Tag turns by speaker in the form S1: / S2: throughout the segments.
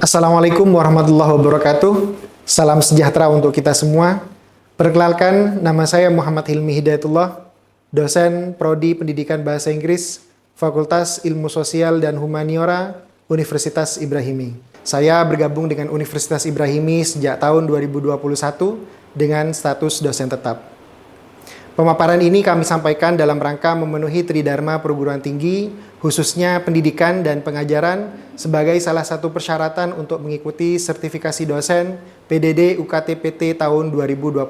S1: Assalamualaikum warahmatullahi wabarakatuh. Salam sejahtera untuk kita semua. Perkenalkan, nama saya Muhammad Hilmi Hidayatullah, dosen Prodi Pendidikan Bahasa Inggris, Fakultas Ilmu Sosial dan Humaniora, Universitas Ibrahimi. Saya bergabung dengan Universitas Ibrahimi sejak tahun 2021 dengan status dosen tetap. Pemaparan ini kami sampaikan dalam rangka memenuhi tridharma perguruan tinggi, khususnya pendidikan dan pengajaran, sebagai salah satu persyaratan untuk mengikuti sertifikasi dosen PDD UKT-PT tahun 2025.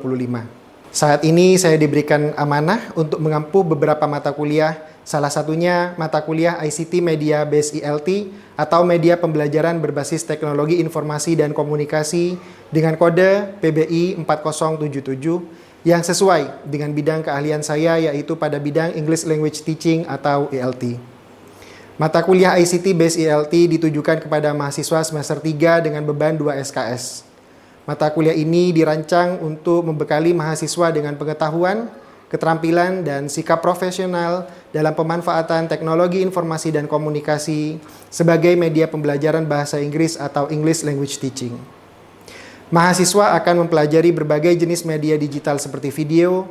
S1: Saat ini saya diberikan amanah untuk mengampu beberapa mata kuliah, salah satunya mata kuliah ICT Media Based ILT atau Media Pembelajaran Berbasis Teknologi Informasi dan Komunikasi dengan kode PBI 4077 yang sesuai dengan bidang keahlian saya, yaitu pada bidang English Language Teaching atau ELT. Mata kuliah ICT Based ELT ditujukan kepada mahasiswa semester 3 dengan beban 2 SKS. Mata kuliah ini dirancang untuk membekali mahasiswa dengan pengetahuan, keterampilan, dan sikap profesional dalam pemanfaatan teknologi informasi dan komunikasi sebagai media pembelajaran bahasa Inggris atau English Language Teaching. Mahasiswa akan mempelajari berbagai jenis media digital seperti video,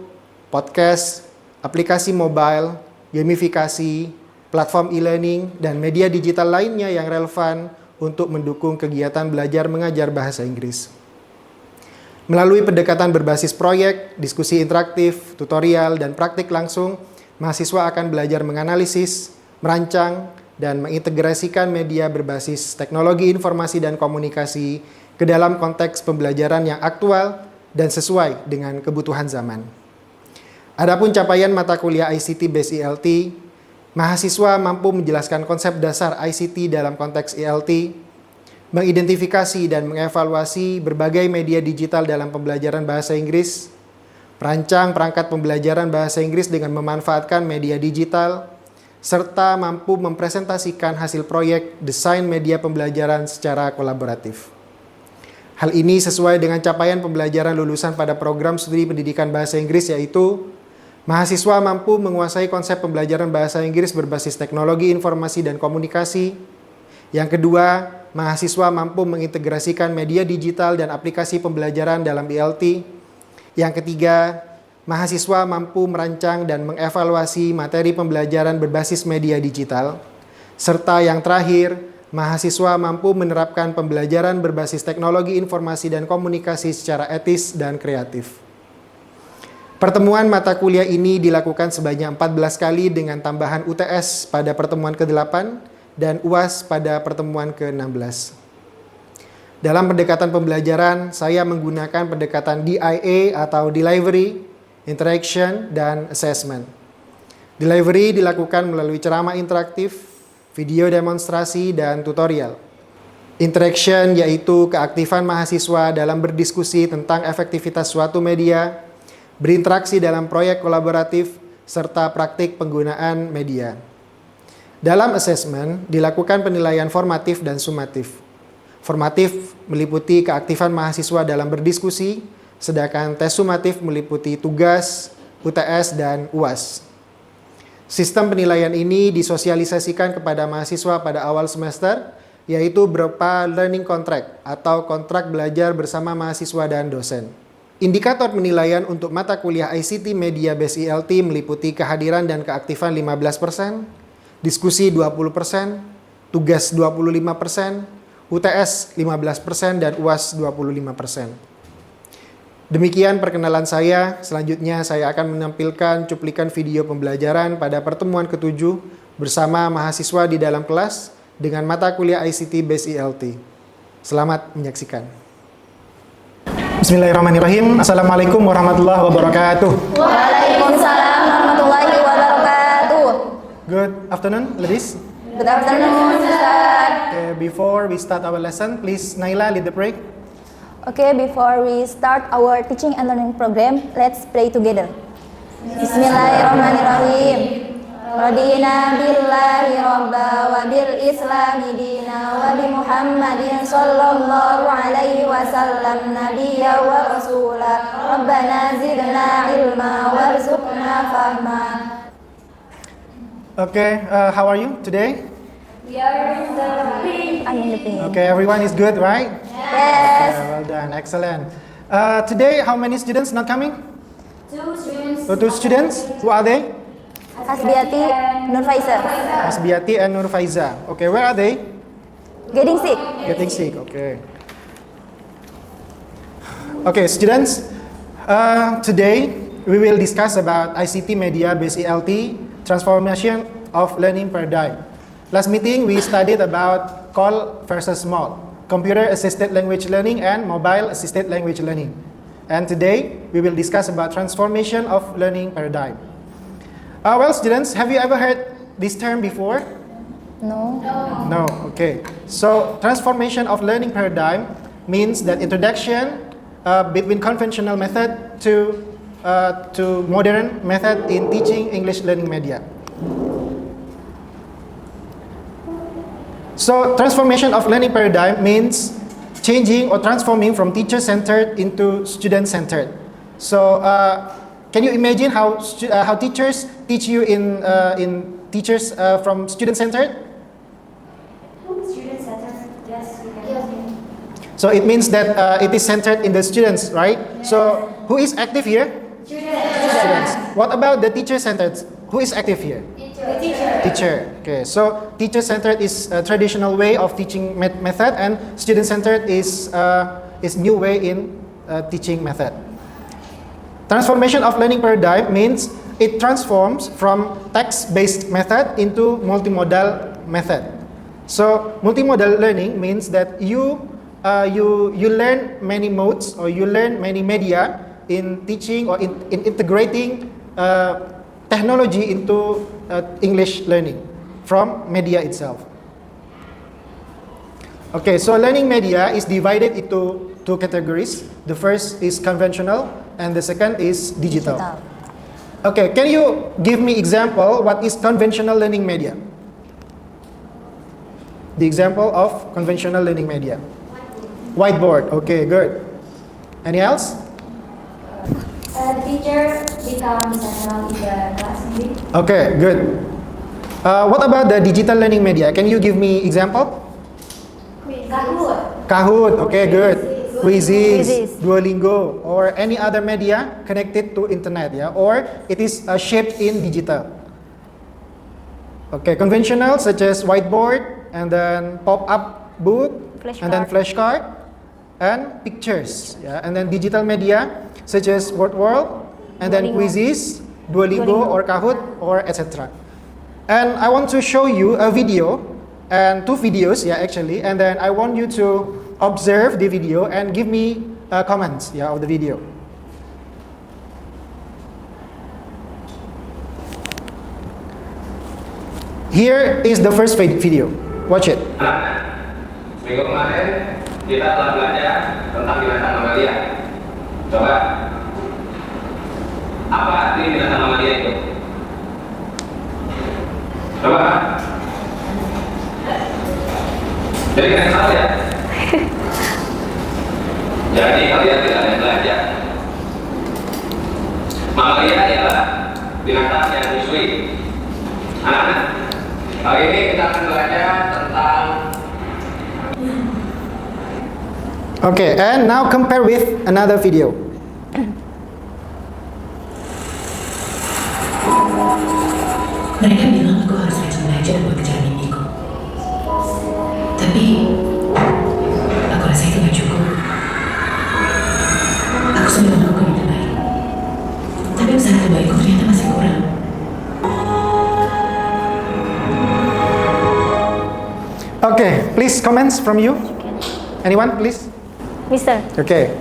S1: podcast, aplikasi mobile, gamifikasi, platform e-learning, dan media digital lainnya yang relevan untuk mendukung kegiatan belajar mengajar bahasa Inggris. Melalui pendekatan berbasis proyek, diskusi interaktif, tutorial, dan praktik langsung, mahasiswa akan belajar menganalisis, merancang, dan mengintegrasikan media berbasis teknologi informasi dan komunikasi ke dalam konteks pembelajaran yang aktual dan sesuai dengan kebutuhan zaman. Adapun capaian mata kuliah ICT Based ELT, mahasiswa mampu menjelaskan konsep dasar ICT dalam konteks ELT, mengidentifikasi dan mengevaluasi berbagai media digital dalam pembelajaran bahasa Inggris, merancang perangkat pembelajaran bahasa Inggris dengan memanfaatkan media digital, serta mampu mempresentasikan hasil proyek desain media pembelajaran secara kolaboratif. Hal ini sesuai dengan capaian pembelajaran lulusan pada program studi pendidikan bahasa Inggris, yaitu mahasiswa mampu menguasai konsep pembelajaran bahasa Inggris berbasis teknologi informasi dan komunikasi. Yang kedua, mahasiswa mampu mengintegrasikan media digital dan aplikasi pembelajaran dalam ELT. Yang ketiga, mahasiswa mampu merancang dan mengevaluasi materi pembelajaran berbasis media digital. Serta yang terakhir, mahasiswa mampu menerapkan pembelajaran berbasis teknologi informasi dan komunikasi secara etis dan kreatif. Pertemuan mata kuliah ini dilakukan sebanyak 14 kali dengan tambahan UTS pada pertemuan ke-8 dan UAS pada pertemuan ke-16. Dalam pendekatan pembelajaran, saya menggunakan pendekatan DIA atau Delivery, Interaction, dan Assessment. Delivery dilakukan melalui ceramah interaktif, video demonstrasi, dan tutorial. Interaction yaitu keaktifan mahasiswa dalam berdiskusi tentang efektivitas suatu media, berinteraksi dalam proyek kolaboratif, serta praktik penggunaan media. Dalam assessment, dilakukan penilaian formatif dan sumatif. Formatif meliputi keaktifan mahasiswa dalam berdiskusi, sedangkan tes sumatif meliputi tugas, UTS, dan UAS. Sistem penilaian ini disosialisasikan kepada mahasiswa pada awal semester, yaitu berupa learning contract atau kontrak belajar bersama mahasiswa dan dosen. Indikator penilaian untuk mata kuliah ICT Media Based ELT meliputi kehadiran dan keaktifan 15%, diskusi 20%, tugas 25%, UTS 15%, dan UAS 25%. Demikian perkenalan saya. Selanjutnya saya akan menampilkan cuplikan video pembelajaran pada pertemuan ke-7 bersama mahasiswa di dalam kelas dengan mata kuliah ICT Based ELT. Selamat menyaksikan. Bismillahirrahmanirrahim. Assalamualaikum warahmatullahi wabarakatuh.
S2: Waalaikumsalam warahmatullahi wabarakatuh.
S1: Good afternoon, ladies.
S2: Good afternoon, Ustaz.
S1: Before we start our lesson, please Naila lead the prayer.
S2: Okay, before we start our teaching and learning program, let's pray together. Bismillahirrahmanirrahim. Radina billahi rabba wa bil islami dina wa bi Muhammadin sallallahu alaihi wasallam nabiyya wa rasula. Rabbana zidna ilma warzuqna fahma.
S1: Okay, how are you today?
S2: I'm in the pink.
S1: Okay, everyone is good, right?
S2: Yes.
S1: Okay, well done, excellent. Today, how many students not coming?
S3: 2 students.
S1: Oh, 2 students. Who are they?
S2: Hasbiati Nurfaiza.
S1: Hasbiati and Nurfaiza. Okay, where are they?
S2: Getting sick.
S1: Getting sick. Okay. Okay, students. Today we will discuss about ICT media based ELT transformation of learning paradigm. Last meeting we studied about CALL versus MAL, computer assisted language learning and mobile assisted language learning. And today we will discuss about transformation of learning paradigm. Well, students, have you ever heard this term before?
S2: No.
S1: No. Okay. So transformation of learning paradigm means that introduction between conventional method to modern method in teaching English learning media. So transformation of learning paradigm means changing or transforming from teacher-centered into student-centered. So can you imagine how teachers teach you in teachers from student-centered?
S3: Student-centered, yes, we can.
S1: So it means that it is centered in the students, right? So who is active here? Students. What about the teacher-centered? Who is active here?
S3: The teacher.
S1: Teacher. Okay. So teacher-centered is a traditional way of teaching method, and student-centered is new way in teaching method. Transformation of learning paradigm means it transforms from text-based method into multimodal method. So multimodal learning means that you learn many modes or you learn many media in teaching or in integrating technology into English learning from media itself. Okay, so learning media is divided into 2 categories. The first is conventional and the second is digital. Okay, can you give me example what is conventional learning media? The example of conventional learning media. Whiteboard. Okay, good. Any else?
S3: The teacher becomes central in the class.
S1: Okay, good. What about the digital learning media? Can you give me example?
S3: Kahoot.
S1: Kahoot. Okay, good. Quizzes,
S2: Quizzes.
S1: Duolingo, or any other media connected to internet, yeah, or it is shaped in digital. Okay, conventional such as whiteboard and then pop-up book and then flashcard and pictures, yeah, and then digital media such as Word World and then
S2: Duolingo.
S1: quizzes, Duolingo or Kahoot or etc. And I want to show you a video and 2 videos, yeah, actually, and then I want you to observe the video and give me comments, yeah, of the video. Here is the first video. Watch it.
S4: Minggu kemarin kita telah belajar tentang binatang mamalia. Coba, apa arti binatang mamalia itu? Coba. Jadi kan tahu ya? Jadi kalian tidak ada yang belajar. Mamalia adalah binatang yang menyusui. Anak-anak, kali ini kita akan belajar tentang.
S1: Okay, and now compare with another video.
S5: Mereka bilang aku harus rajin belajar buat kejar mimpiku. Tapi aku rasa itu gak cukup. Aku sudah melakukan yang terbaik. Tapi usaha terbaikku ternyata masih kurang.
S1: Okay, please comments from you. Anyone, please?
S2: Mister,
S1: Okay.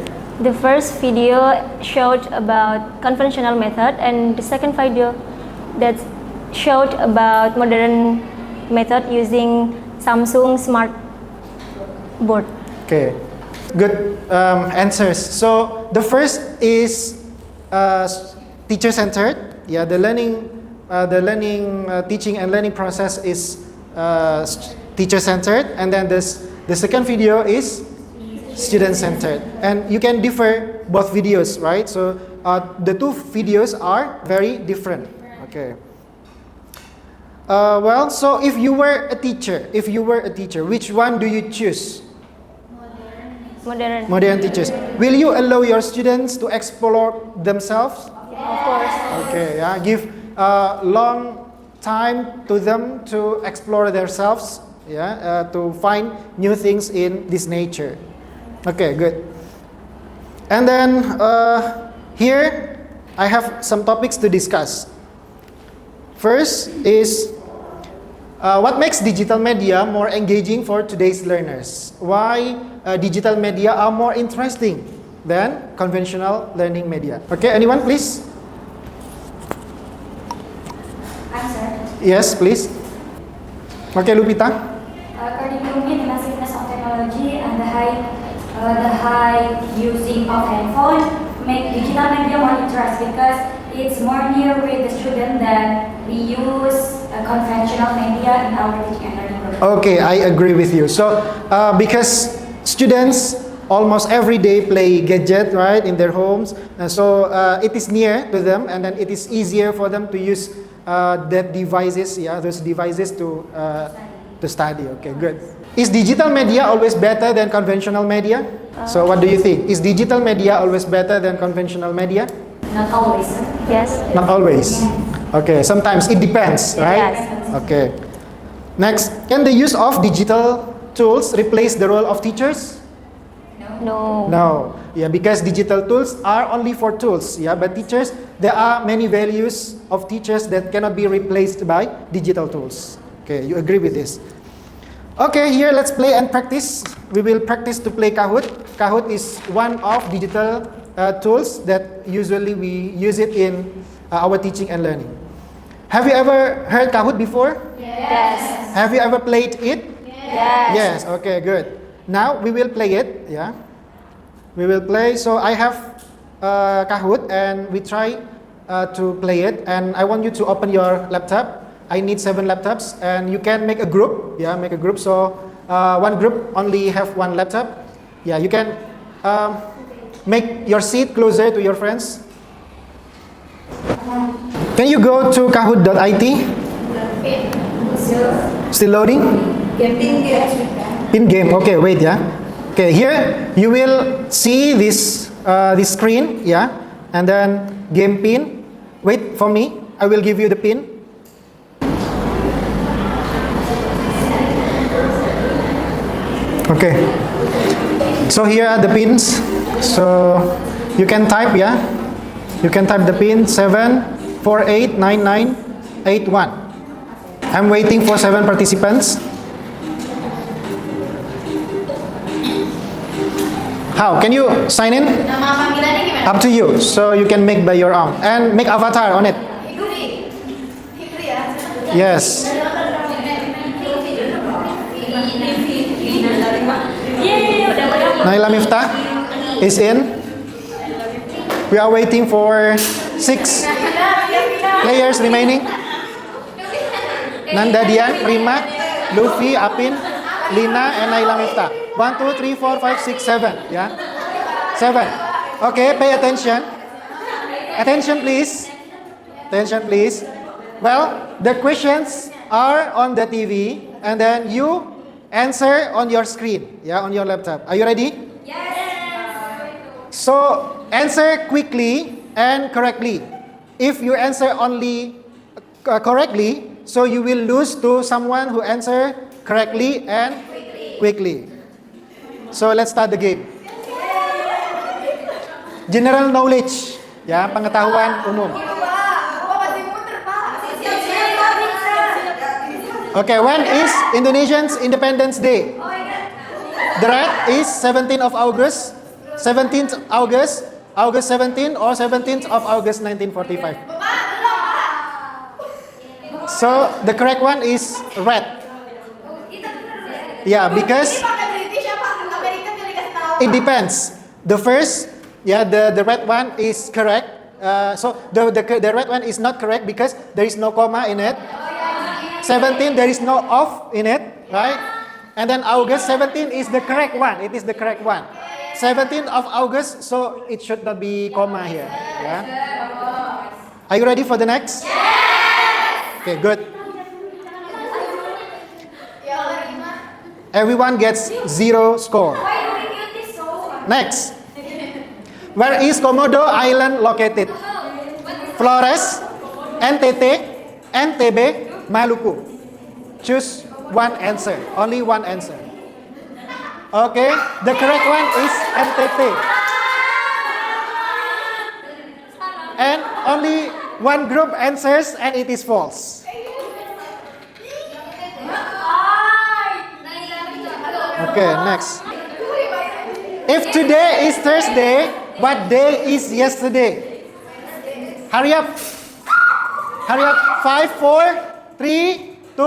S2: the first video showed about conventional method and the second video that showed about modern method using Samsung Smart Board.
S1: Okay, good answers. So the first is teacher-centered. Yeah, the learning the learning, teaching and learning process is teacher-centered, and then the second video is student-centered. And you can differ both videos, right? So the two videos are very different. Okay. So if you were a teacher, which one do you choose? Modern teachers. Will you allow your students to explore themselves?
S2: Of course.
S1: Okay, yeah. Give long time to them to explore themselves, yeah, to find new things in this nature. Okay, good. And then here I have some topics to discuss. First is what makes digital media more engaging for today's learners? Why digital media are more interesting than conventional learning media? Okay, anyone please?
S3: Answer.
S1: Yes, please. Okay, Lupita.
S3: According to me, the massiveness of technology and the high using of handphone make digital media more interesting because it's more near with the student than we use conventional media in our teaching and learning program.
S1: Okay, I agree with you. So, because students almost every day play gadget, right, in their homes, and so it is near to them, and then it is easier for them to use those devices to study. Okay, good. Is digital media always better than conventional media? So, what do you think? Is digital media always better than conventional media?
S3: Not always, sir.
S2: Yes.
S1: Not always. Okay, sometimes it depends, right?
S2: Yes.
S1: Okay. Next, can the use of digital tools replace the role of teachers?
S2: No.
S1: No. Yeah, because digital tools are only for tools. Yeah, but teachers, there are many values of teachers that cannot be replaced by digital tools. Okay, you agree with this? Okay, here let's play and practice. We will practice to play Kahoot. Kahoot is one of digital tools that usually we use it in our teaching and learning. Have you ever heard Kahoot before?
S2: Yes.
S1: Have you ever played it?
S2: Yes.
S1: Yes. Okay, good. Now we will play it. Yeah, we will play. So I have Kahoot, and we try to play it. And I want you to open your laptop. I need 7 laptops, and you can make a group. Yeah, make a group. So one group only have 1 laptop. Yeah, you can make your seat closer to your friends. Can you go to kahoot.it? Still loading? Pin game. Okay, wait, yeah. Okay, here you will see this screen, yeah, and then game pin. Wait for me. I will give you the pin. Okay. So here are the pins. So you can type, yeah. You can type the pin 7489981. I'm waiting for 7 participants. How? Can you sign in? Up to you. So you can make by your own. And make avatar on it. Yes. Naila Miftah is in. We are waiting for 6 players remaining. Nanda Dian, Rima, Luffy, Apin, Lina, and Naila Miftah. 1, 2, 3, 4, 5, 6, 7. Yeah? 7. Okay, pay attention. Attention, please. Attention, please. Well, the questions are on the TV, and then you answer on your screen, yeah, on your laptop. Are you ready?
S3: Yes.
S1: So, answer quickly and correctly. If you answer only correctly, so you will lose to someone who answer correctly and quickly. So, let's start the game. General knowledge, ya, pengetahuan umum. Okay, when is Indonesian's Independence Day? The right is 17th of August, 17th August, August 17 or 17th of August 1945. So the correct one is red. Yeah, because it depends. The first, yeah, the red one is correct. So the red one is not correct because there is no comma in it. 17, there is no off in it, right? And then August 17 is the correct one. It is the correct one. 17th of August, so it should not be comma here. Yeah. Are you ready for the next? Yes. Okay, good. Everyone gets 0 score. Next. Where is Komodo Island located? Flores, NTT, NTB, Maluku. Choose one answer. Only one answer. Okay, the correct one is NTT. And only one group answers and it is false. Okay, next. If today is Thursday, what day is yesterday? Hurry up. Hurry up. 5, 4, 3, 2,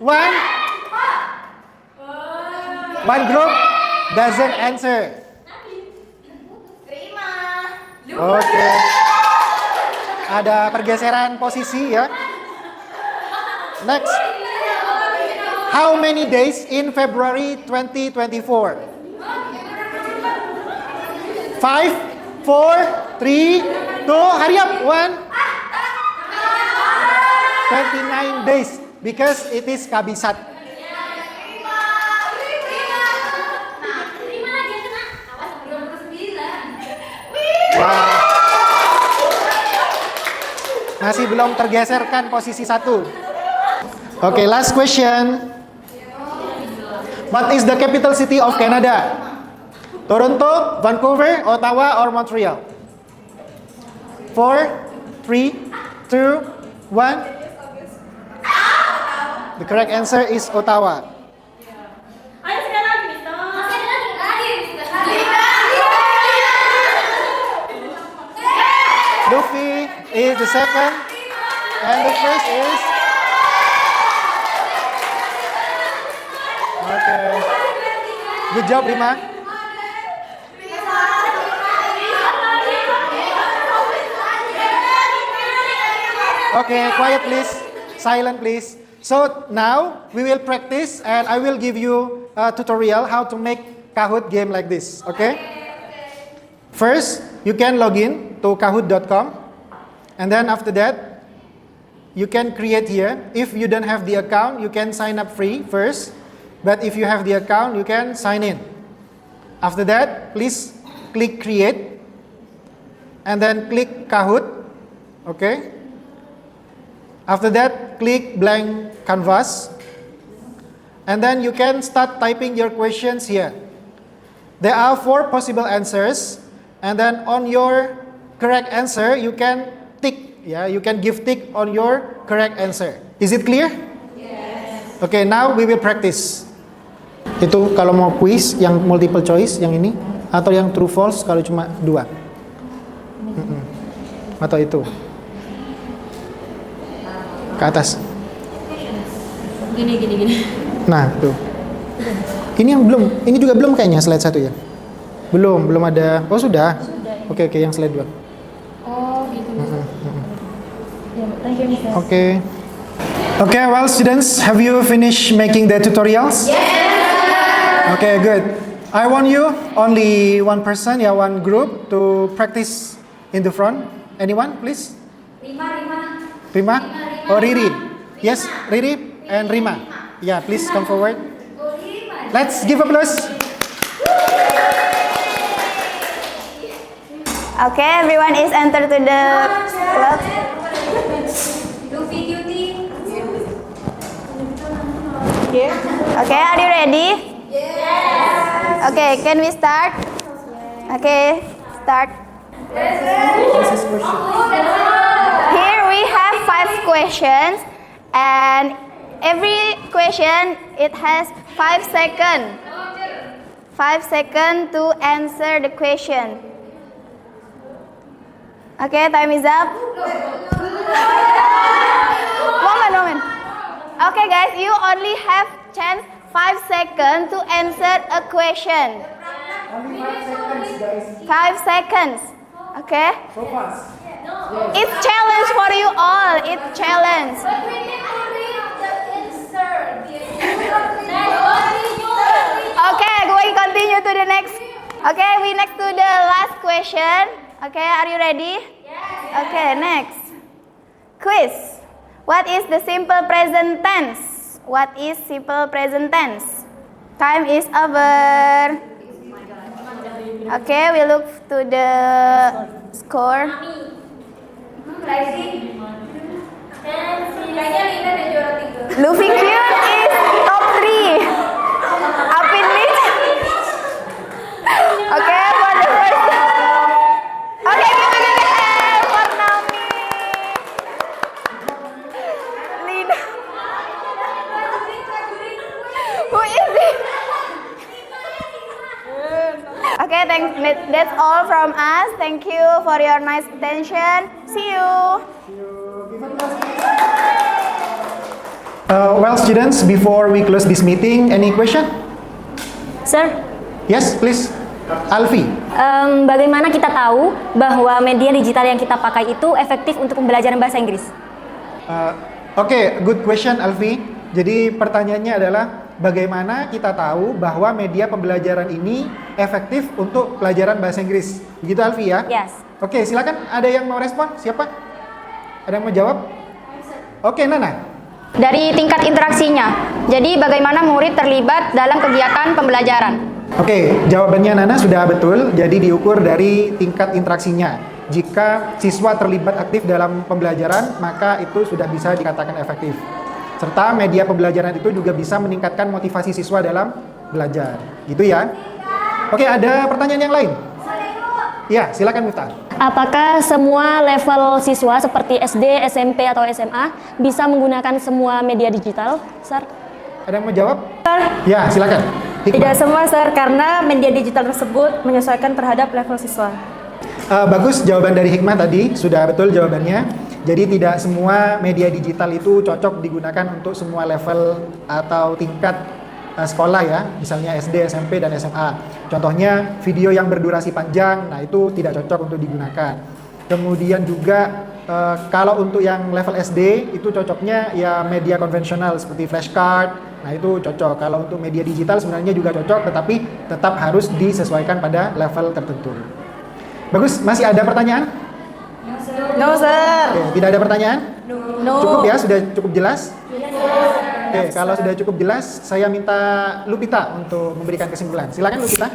S1: 1. One group doesn't answer. Okay. Ada pergeseran posisi ya. Next. How many days in February 2024? 5, 4, 3, 2, hurry up. 29 days because it is kabisat. Masih belum tergeserkan posisi 1. Okay, last question. What is the capital city of Canada? Toronto, Vancouver, Ottawa, or Montreal? 4, 3, 2, 1. The correct answer is Ottawa. Luffy is the second, and the first is... Okay. Good job, Rima. Okay, quiet please. Silent please. So now we will practice and I will give you a tutorial how to make Kahoot game like this. Okay? First, you can log in to kahoot.com, and then after that, you can create here. If you don't have the account, you can sign up free first. But if you have the account, you can sign in. After that, please click create, and then click Kahoot. Okay. After that, click blank canvas, and then you can start typing your questions here. There are 4 possible answers. And then on your correct answer, you can tick. Yeah, you can give tick on your correct answer. Is it clear? Yes. Okay, now we will practice. Itu kalau mau quiz yang multiple choice yang ini, atau yang true false kalau cuma 2. Atau itu. Ke atas.
S6: Gini.
S1: Nah, tuh. Ini yang belum, ini juga belum kayaknya slide 1 ya. Belum ada. Oh, sudah. Oke, yang slide 2.
S6: Oh, gitu. Ya, thank you, Mister.
S1: Okay. Okay, well, students, have you finished making the tutorials? Yes. Okay, good. I want you, only one person, one group, to practice in the front. Anyone, please? Rima? Oh, Riri. Yes, Riri and Rima. Yeah, please come forward. Let's give applause.
S2: Okay, everyone is entered to the club. Okay, are you ready? Yes. Okay, can we start? Okay, start. Here we have 5 questions, and every question it has 5 seconds. 5 seconds to answer the question. Okay, time is up. Moment. Okay, guys, you only have chance 5 seconds to answer a question.
S1: Only 5 seconds, guys.
S2: 5 seconds. Okay.
S1: So fast.
S2: It's challenge for you all. It's challenge. Okay, we continue to the next. Okay, we next to the last question. Okay, are you ready? Yes. Okay, next. Quiz. What is the simple present tense? What is simple present tense? Time is over. Okay, we look to the score. Luffy Cute is top 3. Apin Lich. Okay, for the first. Okay, give it a hand for Nami. Lina. Who is it? Okay, that's all from us. Thank you for your nice attention. See you.
S1: Well, students, before we close this meeting, any question?
S7: Sir,
S1: Yes, please. Alfi.
S7: bagaimana kita tahu bahwa media digital yang kita pakai itu efektif untuk pembelajaran bahasa Inggris?
S1: Oke, good question, Alfi. Jadi pertanyaannya adalah bagaimana kita tahu bahwa media pembelajaran ini efektif untuk pelajaran bahasa Inggris? Begitu, Alfi ya?
S7: Yes.
S1: Oke, silakan. Ada yang mau respon? Siapa? Ada yang mau jawab? Oke, Nana.
S8: Dari tingkat interaksinya. Jadi bagaimana murid terlibat dalam kegiatan pembelajaran.
S1: Oke, jawabannya Nana sudah betul. Jadi diukur dari tingkat interaksinya. Jika siswa terlibat aktif dalam pembelajaran, maka itu sudah bisa dikatakan efektif. Serta media pembelajaran itu juga bisa meningkatkan motivasi siswa dalam belajar. Gitu ya. Oke, ada pertanyaan yang lain? Ya, silakan Miftah.
S7: Apakah semua level siswa seperti SD, SMP, atau SMA bisa menggunakan semua media digital, Sir?
S1: Ada yang mau jawab? Ya, silakan. Hikmah.
S9: Tidak semua, Sir, karena media digital tersebut menyesuaikan terhadap level siswa.
S1: Bagus jawaban dari Hikmah tadi, sudah betul jawabannya. Jadi tidak semua media digital itu cocok digunakan untuk semua level atau tingkat sekolah ya, misalnya SD, SMP, dan SMA. Contohnya video yang berdurasi panjang, nah itu tidak cocok untuk digunakan. Kemudian juga kalau untuk yang level SD itu cocoknya ya media konvensional seperti flashcard, nah itu cocok. Kalau untuk media digital sebenarnya juga cocok, tetapi tetap harus disesuaikan pada level tertentu. Bagus, masih ada pertanyaan?
S9: No, Sir.
S1: Oke, tidak ada pertanyaan?
S9: No.
S1: Cukup ya, sudah cukup jelas? Oke, kalau sudah cukup jelas, saya minta Lupita untuk memberikan kesimpulan. Silakan Lupita.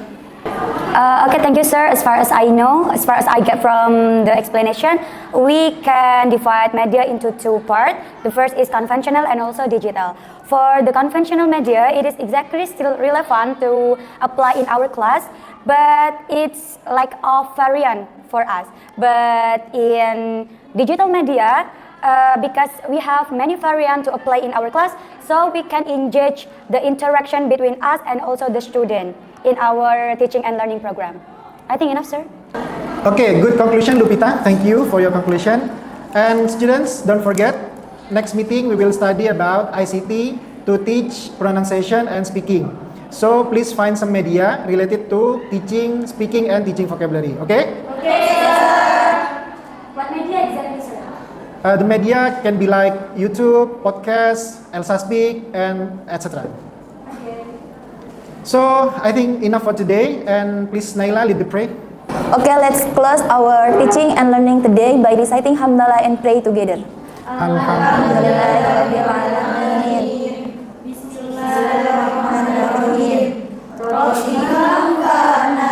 S3: Okay, thank you, sir. As far as I know, as far as I get from the explanation, we can divide media into two parts. The first is conventional and also digital. For the conventional media, it is exactly still relevant to apply in our class, but it's like a variant for us. But in digital media, because we have many variants to apply in our class, so we can engage the interaction between us and also the student in our teaching and learning program. I think enough, sir.
S1: Okay, good conclusion, Lupita. Thank you for your conclusion. And students, don't forget, next meeting we will study about ICT to teach pronunciation and speaking. So please find some media related to teaching, speaking, and teaching vocabulary. Okay?
S3: Okay, sir. What media exactly, sir?
S1: The media can be like YouTube, podcast, Elsa Speak, and etc. So I think enough for today, and please Naila lead the prayer.
S2: Okay, let's close our teaching and learning today by reciting Hamdalah and pray together. Alhamdulillahirrahmanirrahim. Bismillahirrahmanirrahim. Rabbi anfa'na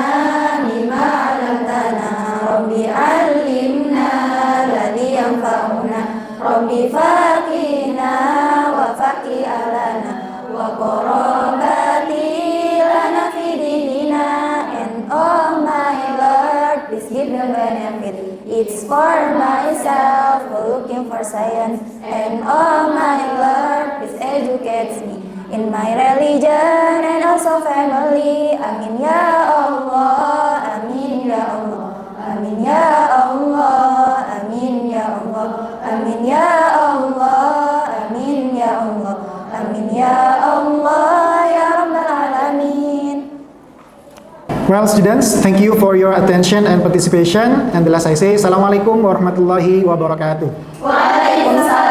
S2: bima 'allamtana. Rabbi 'allimna alladhi yanfa'una. Rabbi faqihna wa faqih alana wa qarabati lana fi dinina. And oh my Lord, please give me benefit. It's for myself, looking for science. And oh my Lord, please educate me in my religion and also family. Amin ya Allah, amin ya Allah, amin ya Allah, amin ya Allah, amin ya Allah, amin ya Allah, amin ya Allah, ya Rabbal Alamin.
S1: Well, students, thank you for your attention and participation. And the last I say, Assalamualaikum warahmatullahi wabarakatuh.
S2: Waalaikumsalam